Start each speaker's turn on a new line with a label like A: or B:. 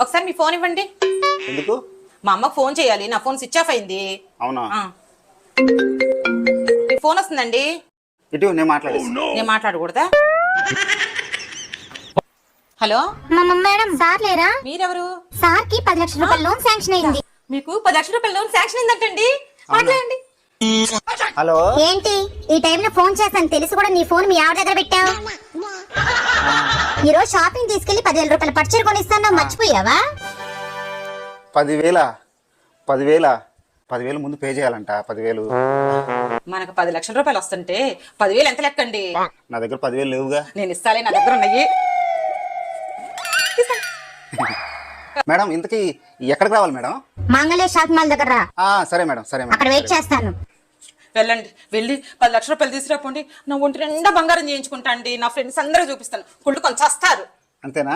A: ఒకసారి మీ ఫోన్ ఇవ్వండి.
B: ఎందుకు?
A: మా అమ్మకు ఫోన్ చేయాలి, నా ఫోన్ స్విచ్ ఆఫ్ అయింది.
B: అవునా?
A: మీ ఫోన్ వస్తుందండి.
B: ఇటు నేను మాట్లాడేస్తాను.
A: నేను మాట్లాడకూడదా? హలో
C: మేడం, సార్ లేరా?
A: మీరెవరు?
C: సార్ కి 10 లక్షల రూపాయల లోన్ శాంక్షన్ అయింది.
A: మీకు 10 లక్షల రూపాయల లోన్ శాంక్షన్ అయిందంటండి. మాట్లాడండి.
B: హలో,
C: ఏంటి ఈ టైంలో ఫోన్ చేస్తాను తెలిసి కూడా నీ ఫోన్ మీ ఆవిడ దగ్గర పెట్టావు? ఈ రోజు షాపింగ్ తీసుకెళ్లి 10,000 రూపాయల పట్టుచీర కొనిస్తాను, మర్చిపోయావా?
B: 10,000 ముందు పే చేయాలంట. 10,000
A: మనకు 10 లక్షల రూపాయలు వస్తుంటే 10,000 ఎంత లెక్కండి?
B: నా దగ్గర 10,000 లేవుగా.
A: నేను ఇస్తాలే, నా దగ్గర ఉన్నాయి.
B: మేడం, ఇంతకీ ఎక్కడికి రావాలి మేడం?
C: మంగళ షాపింగ్ మాల్ దగ్గర రా.
B: సరే మేడం, సరే మేడం.
C: అక్కడ వెయిట్ చేస్తాను.
A: వెళ్ళండి, వెళ్ళి 10 లక్షల రూపాయలు తీసుకురాపోండి. నా ఒంటి నిండా బంగారం చేయించుకుంటా అండి. నా ఫ్రెండ్స్ అందరూ చూపిస్తాను, కుళ్ళు కొంచెం వస్తారు.
B: అంతేనా?